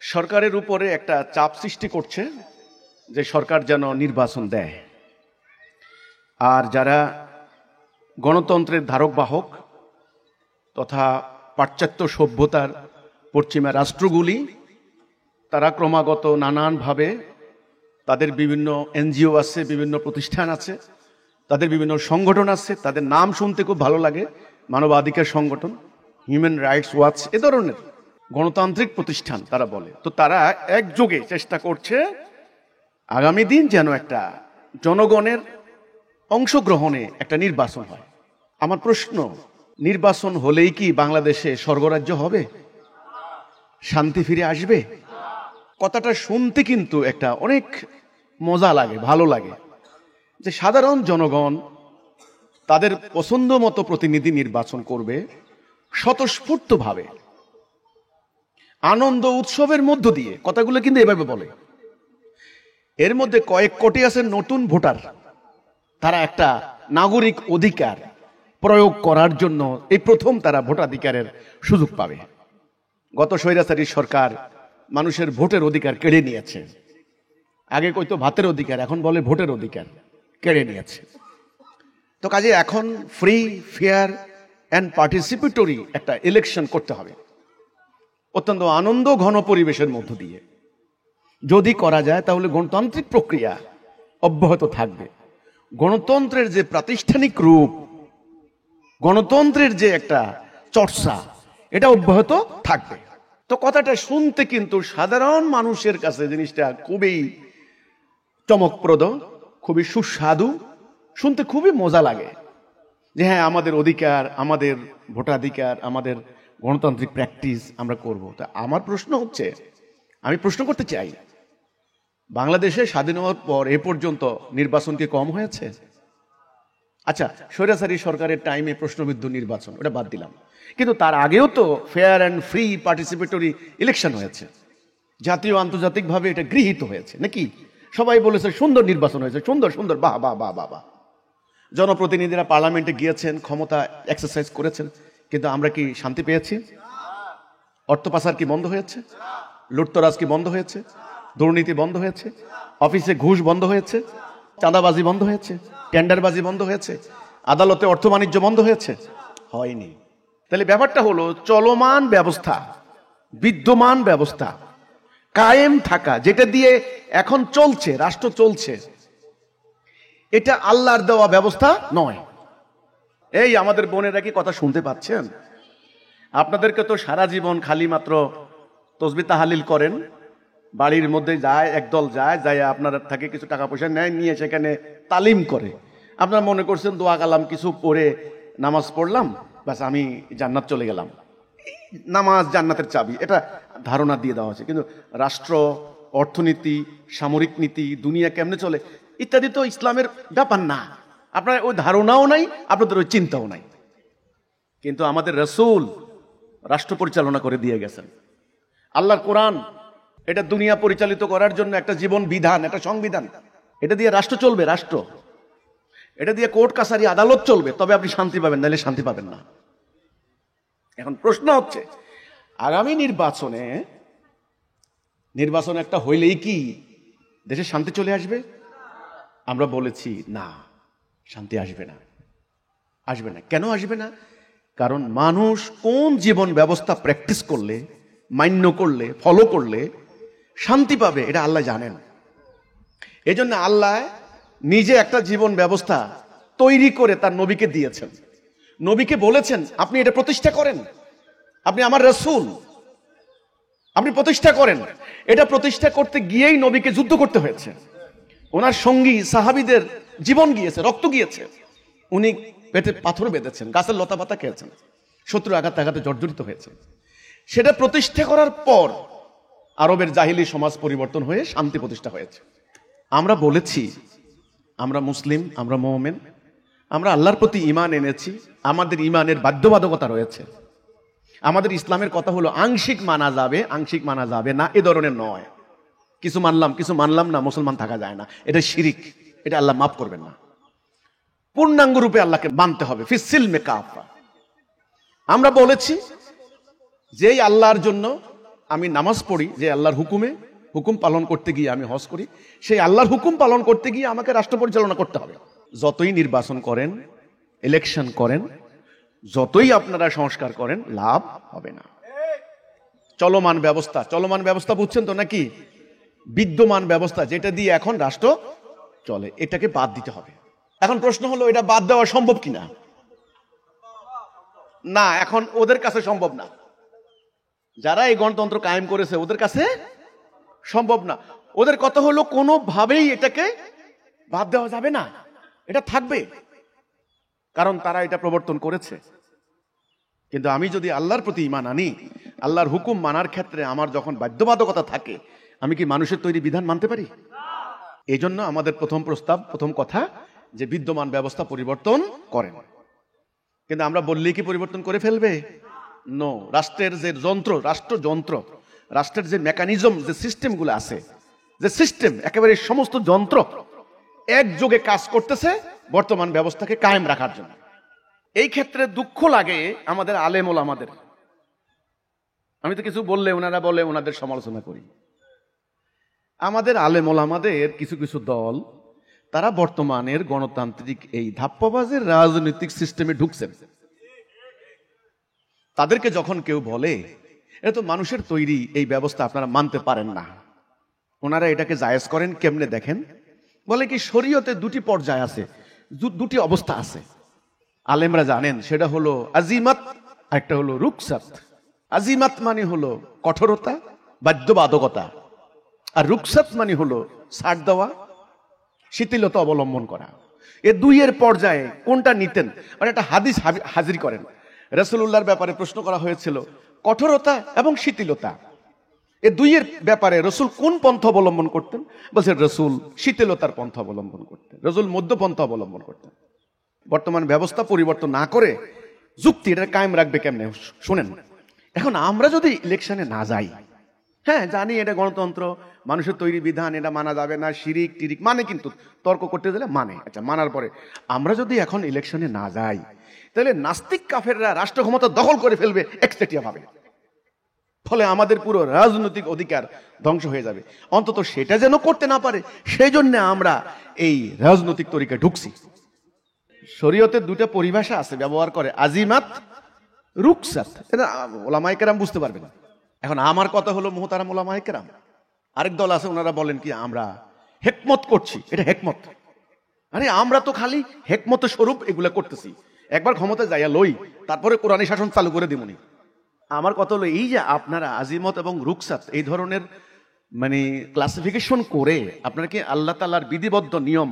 সরকারের উপরে একটা চাপ সৃষ্টি করছে যে সরকার যেন নির্বাচন দেয়। আর যারা গণতন্ত্রের ধারক বাহক তথা পাশ্চাত্য সভ্যতার পশ্চিমা রাষ্ট্রগুলি, তারা ক্রমাগত নানানভাবে তাদের বিভিন্ন এনজিও আছে, বিভিন্ন প্রতিষ্ঠান আছে, তাদের বিভিন্ন সংগঠন আছে, তাদের নাম শুনতে খুব ভালো লাগে, মানবাধিকার সংগঠন, হিউম্যান রাইটস ওয়াচ, এ ধরনের গণতান্ত্রিক প্রতিষ্ঠান তারা বলে। তো তারা একযোগে চেষ্টা করছে আগামী দিন যেন একটা জনগণের অংশগ্রহণে একটা নির্বাচন হয়। আমার প্রশ্ন, নির্বাচন হলেই কি বাংলাদেশে স্বর্গরাজ্য হবে? শান্তি ফিরে আসবে? কথাটা শুনতে কিন্তু একটা অনেক মজা লাগে, ভালো লাগে, যে সাধারণ জনগণ তাদের পছন্দ মতো প্রতিনিধি নির্বাচন করবে স্বতঃস্ফূর্তভাবে, আনন্দ উৎসবের মধ্য দিয়ে। কথাগুলো কিন্তু এভাবে বলে। এর মধ্যে কয়েক কোটি আছে নতুন ভোটার, তারা একটা নাগরিক অধিকার প্রয়োগ করার জন্য এই প্রথম তারা ভোটাধিকারের সুযোগ পাবে। গত স্বৈরাচারী সরকার মানুষের ভোটের অধিকার কেড়ে নিয়েছে। আগে কইতো ভাতের অধিকার, এখন বলে ভোটের অধিকার কেড়ে নিয়েছে। তো কাজে এখন ফ্রি, ফেয়ার অ্যান্ড পার্টিসিপেটরি একটা ইলেকশন করতে হবে, অত্যন্ত আনন্দ ঘন পরিবেশের মধ্য দিয়ে। যদি করা যায় তাহলে গণতান্ত্রিক প্রক্রিয়া অব্যাহত থাকবে। গণতন্ত্রের যে প্রাতিষ্ঠানিক রূপ, গণতন্ত্রের যে একটা চর্চা, এটা অব্যাহত থাকবে। তো কথাটা শুনতে কিন্তু সাধারণ মানুষের কাছে জিনিসটা খুবই চমকপ্রদ, খুবই সুস্বাদু, শুনতে খুবই মজা লাগে যে হ্যাঁ, আমাদের অধিকার, আমাদের ভোটাধিকার, আমাদের গণতান্ত্রিক প্র্যাকটিস আমরা করব। তা আমার প্রশ্ন হচ্ছে, আমি প্রশ্ন করতে চাই, বাংলাদেশে স্বাধীন হওয়ার পর এ পর্যন্ত নির্বাচন কি কম হয়েছে? আচ্ছা, স্বৈরাচারী সরকারের টাইমে প্রশ্নবিদ্ধ নির্বাচন, ওটা বাদ দিলাম, কিন্তু তার আগেও তো fair and free participatory election হয়েছে, জাতীয় আন্তর্জাতিকভাবে এটা গৃহীত হয়েছে নাকি? সবাই বলেছে সুন্দর নির্বাচন হয়েছে, সুন্দর সুন্দর, বাহ বাহ বাহ বাহ বাহ। জনপ্রতিনিধিরা পার্লামেন্টে গিয়েছেন, ক্ষমতা এক্সারসাইজ করেছেন, কিন্তু আমরা কি শান্তি পেয়েছি? অর্থ পাচার কি বন্ধ হয়েছে? লুটতরাজ কি বন্ধ হয়েছে? দুর্নীতি বন্ধ হয়েছে? অফিসে ঘুষ বন্ধ হয়েছে? চাঁদাবাজি বন্ধ হয়েছে? টেন্ডারবাজি বন্ধ হয়েছে? আদালতে অর্থ বাণিজ্য বন্ধ হয়েছে? হয়নি। তাহলে ব্যাপারটা হলো চলমান ব্যবস্থা, বিদ্যমান ব্যবস্থা কায়েম থাকা, যেটা দিয়ে এখন চলছে, রাষ্ট্র চলছে, এটা আল্লাহর দেওয়া ব্যবস্থা নয়। এই আমাদের বোনেরা কি কথা শুনতে পাচ্ছেন? আপনাদেরকে তো সারা জীবন খালি মাত্র তসবিহ তাহলিল করেন, বাড়ির মধ্যে যায় একদল, যায় আপনার থেকে কিছু টাকা পয়সা নেয়, নিয়ে সেখানে তালিম করে। আপনারা মনে করছেন দোয়া কালাম কিছু পড়ে নামাজ পড়লাম, বাস আমি জান্নাত চলে গেলাম। নামাজ জান্নাতের চাবি, এটা ধারণা দিয়ে দেওয়া হয়েছে। কিন্তু রাষ্ট্র, অর্থনীতি, সামরিক নীতি, দুনিয়া কেমনে চলে ইত্যাদি তো ইসলামের ব্যাপার না। আপনার ওই ধারণাও নাই, আপনাদের ওই চিন্তাও নাই। কিন্তু আমাদের রাসূল রাষ্ট্র পরিচালনা করে দিয়ে গেছেন। আল্লাহর কোরআন, এটা দুনিয়া পরিচালিত করার জন্য একটা জীবন বিধান, একটা সংবিধান। এটা দিয়ে রাষ্ট্র চলবে, রাষ্ট্র। এটা দিয়ে কোর্ট কাছারি আদালত চলবে, তবে আপনি শান্তি পাবেন, নাহলে শান্তি পাবেন না। এখন প্রশ্ন হচ্ছে, আগামী নির্বাচন একটা হইলেই কি দেশে শান্তি চলে আসবে? আমরা বলেছি না, শান্তি আসবে না, আসবে না। কেন আসবে না? কারণ মানুষ কোন জীবন ব্যবস্থা প্র্যাকটিস করলে, মান্য করলে, ফলো করলে শান্তি পাবে, এটা আল্লাহ জানেন। এই জন্য আল্লাহ নিজে একটা জীবন ব্যবস্থা তৈরি করে তার নবীকে দিয়েছেন। নবীকে বলেছেন আপনি এটা প্রতিষ্ঠা করেন, আপনি আমার রাসূল, আপনি প্রতিষ্ঠা করেন। এটা প্রতিষ্ঠা করতে গিয়েই নবীকে যুদ্ধ করতে হয়েছে। ওনার সঙ্গী সাহাবীদের জীবন গিয়েছে, রক্ত গিয়েছে, উনি পেটে পাথর বেঁধেছেন, গাছের লতা পাতা খেয়েছেন, শত্রু আঘাতে জর্জরিত হয়েছে। সেটা প্রতিষ্ঠা করার পর আরবের জাহিলি সমাজ পরিবর্তন হয়ে শান্তি প্রতিষ্ঠা হয়েছে। আমরা বলেছি আমরা মুসলিম, আমরা মুমিন, আমরা আল্লাহর প্রতি ঈমান এনেছি, আমাদের ঈমানের বাধ্যবাধকতা রয়েছে। আমাদের ইসলামের কথা হলো আংশিক মানা যাবে, আংশিক মানা যাবে না, এ ধরনের নয়। কিছু মানলাম, কিছু মানলাম না, মুসলমান থাকা যায় না, এটা শিরিক, এটা আল্লাহ মাফ করবেন না। পূর্ণাঙ্গ রূপে আল্লাহকে মানতে হবে, ফিস সিলমে কাফা। আমরা বলেছি যেই আল্লাহর জন্য আমি নামাজ পড়ি যে আল্লাহর হুকুম পালন করতে গিয়ে আমি হজ করি, সেই আল্লাহর হুকুম পালন করতে গিয়ে আমাকে রাষ্ট্র পরিচালনা করতে হবে। যতই নির্বাচন করেন, ইলেকশন করেন, যতই আপনারা সংস্কার করেন, লাভ হবে না। চলমান ব্যবস্থা বুঝছেন তো নাকি? বিদ্যমান ব্যবস্থা যেটা দিয়ে এখন রাষ্ট্র চলে, এটাকে বাদ দিতে হবে। এখন প্রশ্ন হলো, এটা বাদ দেওয়া সম্ভব কিনা? না, এখন ওদের কাছে সম্ভব না। যারা এই গণতন্ত্র কায়েম করেছে ওদের কাছে সম্ভব না। ওদের কথা হলো, কোনোভাবেই এটাকে বাদ দেওয়া যাবে না, এটা থাকবে, কারণ তারা এটা প্রবর্তন করেছে। কিন্তু আমি যদি আল্লাহর প্রতি ঈমান আনি, আল্লাহর হুকুম মানার ক্ষেত্রে আমার যখন বাধ্যবাধকতা থাকে, আমি কি মানুষের তৈরি বিধান মানতে পারি? এই জন্য আমাদের প্রথম কথা যে বিদ্যমান ব্যবস্থা পরিবর্তন করেন। কিন্তু আমরা বললেই কি পরিবর্তন করে ফেলবে? নো। রাষ্ট্রের যে রাষ্ট্রযন্ত্র, রাষ্ট্রের যে মেকানিজম, যে সিস্টেমগুলো আছে, যে সিস্টেম একেবারে সমস্ত যন্ত্র একযোগে কাজ করতেছে বর্তমান ব্যবস্থাকে কায়েম রাখার জন্য। এই ক্ষেত্রে দুঃখ লাগে আমাদের আলেম ওলামাদের। আমি তো কিছু বললে ওনারা বলে ওনাদের সমালোচনা করি। আমাদের আলেম ওলামাদের কিছু কিছু দল, তারা বর্তমানের গণতান্ত্রিক এই ধাপ্পাবাজের রাজনৈতিক সিস্টেমে ঢুকছেন। তাদেরকে যখন কেউ বলে এটা তো মানুষের তৈরি এই ব্যবস্থা, আপনারা মানতে পারেন না, ওনারা এটাকে জায়েজ করেন কেমনে দেখেন? বলে কি, শরীয়তে দুটি পর্যায় আছে, দুটি অবস্থা আছে, আলেমরা জানেন। সেটা হলো আজিমাত, একটা হলো রুকসাত। আজিমাত মানে হলো কঠোরতা, বাধ্যবাধকতা, আর রুকসাত মানে হলো ছাড় দেওয়া, শিথিলতা অবলম্বন করা। এ দুইয়ের পর্যায়ে কোনটা নিতেন? মানে একটা হাদিস হাজির করেন। রাসূলুল্লাহর ব্যাপারে প্রশ্ন করা হয়েছিল, কঠোরতা এবং শিথিলতা, এ দুইয়ের ব্যাপারে রসুল কোন পন্থা অবলম্বন করতেন? বলছেন রসুল শিথিলতার পন্থা অবলম্বন করতেন, রসুল মধ্যপন্থা অবলম্বন করতেন। বর্তমান ব্যবস্থা পরিবর্তন না করে যুক্তি এটা কায়েম রাখবে কেমনে? শুনেন, এখন আমরা যদি ইলেকশনে না যাই, হ্যাঁ জানি এটা গণতন্ত্র, মানুষের তৈরি বিধান, এটা মানা যাবে না, শিরিক টিরিক মানে, কিন্তু তর্ক করতে দিলে মানে, আচ্ছা মানার পরে আমরা যদি এখন ইলেকশনে না যাই, তাহলে নাস্তিক কাফেররা রাষ্ট্র ক্ষমতা দখল করে ফেলবে একচেটিয়া ভাবে। ফলে আমাদের পুরো রাজনৈতিক অধিকার ধ্বংস হয়ে যাবে। অন্তত সেটা যেন করতে না পারে, সেই জন্য আমরা এই রাজনৈতিক তরিকায় ঢুকছি। শরীয়তের দুটো পরিভাষা আছে, ব্যবহার করে, আজিমাত, রুকসাত। এটা ওলামায়ে কেরাম বুঝতে পারবেন। এখন আমার কথা হলো, মুহতারাম ওলামায়ে কেরাম, আরেক দল আছে ওনারা বলেন কি আমরা হেকমত করছি, এটা হেকমত। আরে আমরা তো খালি হেকমত স্বরূপ এগুলা করতেছি, একবার ক্ষমতা যাইয়া লই, তারপরে কোরআনী শাসন চালু করে দিবনি। আমার কথা হলো, এই যে আপনারা আজিমত এবং রুকসাত এই ধরনের মানে ক্লাসিফিকেশন করে আপনারা কি আল্লাহ তাআলার বিধিবদ্ধ নিয়ম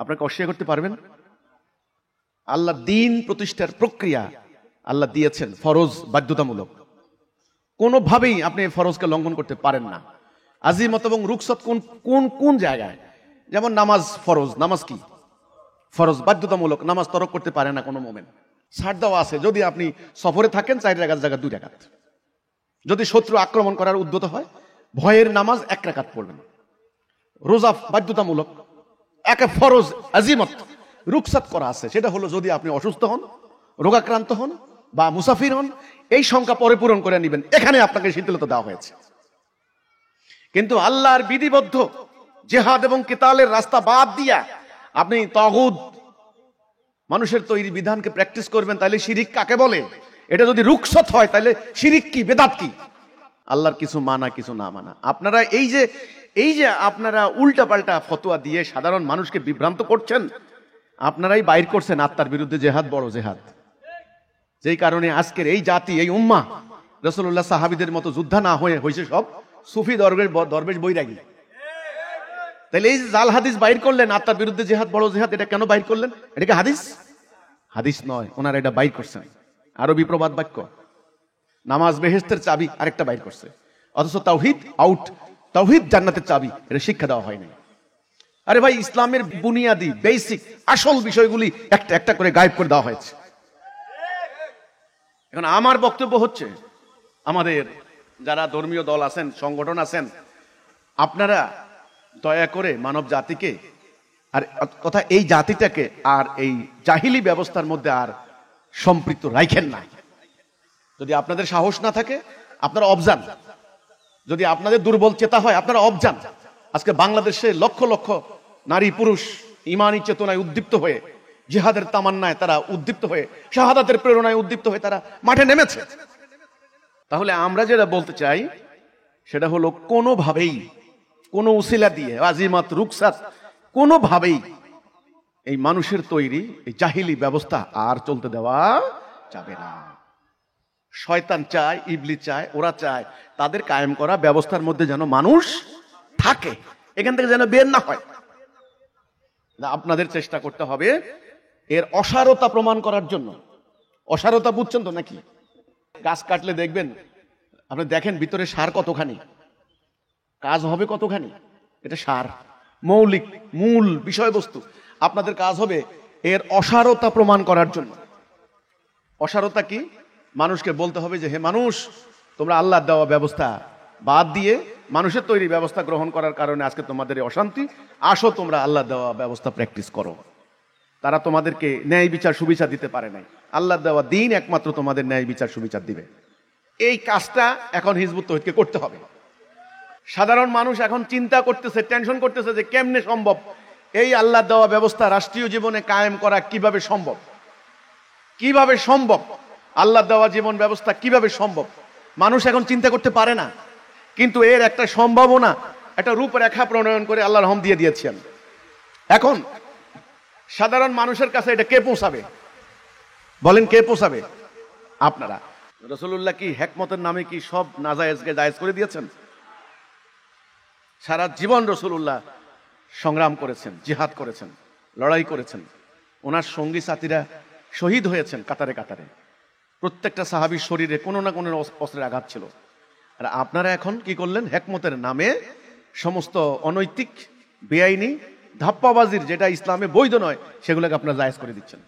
আপনাকে অস্বীকার করতে পারবেন? আল্লাহ দিন প্রতিষ্ঠার প্রক্রিয়া আল্লাহ দিয়েছেন ফরজ, বাধ্যতামূলক, কোনোভাবেই আপনি ফরজকে লঙ্ঘন করতে পারেন না। আজিমত এবং রুকসাত কোন কোন কোন জায়গায়? যেমন নামাজ ফরজ, নামাজ কি ফরজ, বাধ্যতামূলক, নামাজ তরক করতে পারে না কোনো মোমেন। ছাড় দেওয়া আছে, যদি আপনি সফরে থাকেন 4 রাকাত জায়গায় 2 রাকাত, যদি শত্রু আক্রমণ করার উদ্যত হয় ভয়ের নামাজ 1 রাকাত পড়বেন। রোজা বাধ্যতামূলক, একে ফরজ, আজিমত। রুকসাত করা আছে, সেটা হলো যদি আপনি অসুস্থ হন, রোগাক্রান্ত হন বা মুসাফির হন, এই সংখ্যা পরে পূরণ করে নেবেন, এখানে আপনাকে শিথিলতা দেওয়া হয়েছে। কিন্তু আল্লাহর বিধিবদ্ধ জিহাদ এবং কিতালের রাস্তা বাদ দিয়া আপনি তাগুত, মানুষের তৈরি বিধানকে প্র্যাকটিস করবেন, তাহলে শিরিক কাকে বলে? এটা যদি রুকসাত হয় তাহলে শিরিক কি, বেদাত কি? আল্লাহর কিছু মানা কিছু না মানা। আপনারা এই যে আপনারা উল্টাপাল্টা ফতোয়া দিয়ে সাধারণ মানুষকে বিভ্রান্ত করছেন, আপনারাই বাইর করছেন আত্মার বিরুদ্ধে জেহাদ বড় জেহাদ। যেই কারণে আজকের এই জাতি, এই উম্মাহ রাসূলুল্লাহ সাহাবীদের মতো যোদ্ধা না হয়েছে সব সুফি দরবেশ বৈরাগী। তাহলে এই যে জাল হাদিস বাইর করলেন, আত্মার বিরুদ্ধে জেহাদ বড় জেহাদ, এটা কেন বাইর করলেন? এটা কি হাদিস? হাদিস নয়, ওনারা এটা বাইর করছেন আরবি প্রবাদ বাক্য। নামাজ বেহেশতের চাবি, আরেকটা বাইর করছে, অথচ তাওহীদ আউট, তাওহীদ জান্নাতের চাবি, এটা শিক্ষা দেওয়া হয়নি। আরে ভাই, ইসলামের বুনিয়াদি বেসিক আসল বিষয়গুলি একটা একটা করে গায়েব করে দেওয়া হয়েছে। এখন আমার বক্তব্য হচ্ছে, আমাদের যারা ধর্মীয় দল আছেন, সংগঠন আছেন, আপনারা দয়া করে মানব জাতিকে আর তথা এই জাতিটাকে আর এই জাহিলি ব্যবস্থার মধ্যে আর সম্পৃক্ত রাখেন না। যদি আপনাদের সাহস না থাকে, আপনারা অবজান, যদি আপনাদের দুর্বল চেতা হয়, আপনারা অবজান। আজকে বাংলাদেশে লক্ষ লক্ষ নারী পুরুষ ইমানি চেতনায় উদ্দীপ্ত হয়ে, জিহাদের তামান্নায় তারা উদ্দীপ্ত হয়ে, শাহাদাতের প্রেরণায় উদ্দীপ্ত হয়ে তারা মাঠে নেমেছে। তাহলে আমরা যেটা বলতে চাই সেটা হলো, কোনোভাবেই কোনো উসিলা দিয়ে, আজিমাত রুকসাত, কোনোভাবেই এই মানুষের তৈরি এই জাহিলি ব্যবস্থা আর চলতে দেওয়া যাবে না। শয়তান চায়, ইবলিস চায়, ওরা চায় তাদের কায়েম করা ব্যবস্থার মধ্যে যেন মানুষ থাকে, এখান থেকে যেন বের না হয়। আপনাদের চেষ্টা করতে হবে এর অসারতা প্রমাণ করার জন্য। অসারতা বুঝছেন তো নাকি? গাছ কাটলে দেখবেন, আপনি দেখেন ভিতরে সার কতখানি, কাজ হবে কতখানি, এটা সার, মৌলিক মূল বিষয়বস্তু। আপনাদের কাজ হবে এর অসারতা প্রমাণ করার জন্য। অসারতা কি? মানুষকে বলতে হবে যে, হে মানুষ, তোমরা আল্লাহর দেওয়া ব্যবস্থা বাদ দিয়ে মানুষের তৈরি ব্যবস্থা গ্রহণ করার কারণে আজকে তোমাদের এই অশান্তি। আসো তোমরা আল্লাহ দেওয়া ব্যবস্থা প্র্যাকটিস করো। তারা তোমাদেরকে ন্যায় বিচার সুবিচার দিতে পারে নাই, আল্লাহ দেওয়া দিন একমাত্র তোমাদের ন্যায় বিচার সুবিচার দিবে। এই কাজটা এখন হিজবুত তৌহিদকে করতে হবে। সাধারণ মানুষ এখন চিন্তা করতেছে, টেনশন করতেছে যে কেমনে সম্ভব এই আল্লাহ দেওয়া ব্যবস্থা রাষ্ট্রীয় জীবনে কায়েম করা, কিভাবে সম্ভব, কিভাবে সম্ভব আল্লাহ দেওয়া জীবন ব্যবস্থা কিভাবে সম্ভব। মানুষ এখন চিন্তা করতে পারে না, কিন্তু এর একটা সম্ভাবনা, একটা রূপরেখা প্রণয়ন করে আল্লাহর রহম দিয়ে দিয়েছেন। এখন সাধারণ মানুষের কাছে এটা কে পৌঁছাবে? বলেন, কে পৌঁছাবে? আপনারা। রাসূলুল্লাহ কি হিকমতের নামে কি সব নাজায়েজকে জায়েজ করে দিয়েছেন? সারা জীবন রাসূলুল্লাহ সংগ্রাম করেছেন, জিহাদ করেছেন, লড়াই করেছেন। ওনার সঙ্গী সাথীরা শহীদ হয়েছেন কাতারে কাতারে। প্রত্যেকটা সাহাবীর শরীরে কোনো না কোনো অস্ত্রের আঘাত ছিল। আর আপনারা এখন কি করলেন? হিকমতের নামে সমস্ত অনৈতিক, বেআইনি, ধাপ্পাবাজির, যেটা ইসলামে বৈধ নয়, সেগুলোকে আপনারা জায়েজ করে দিচ্ছেন।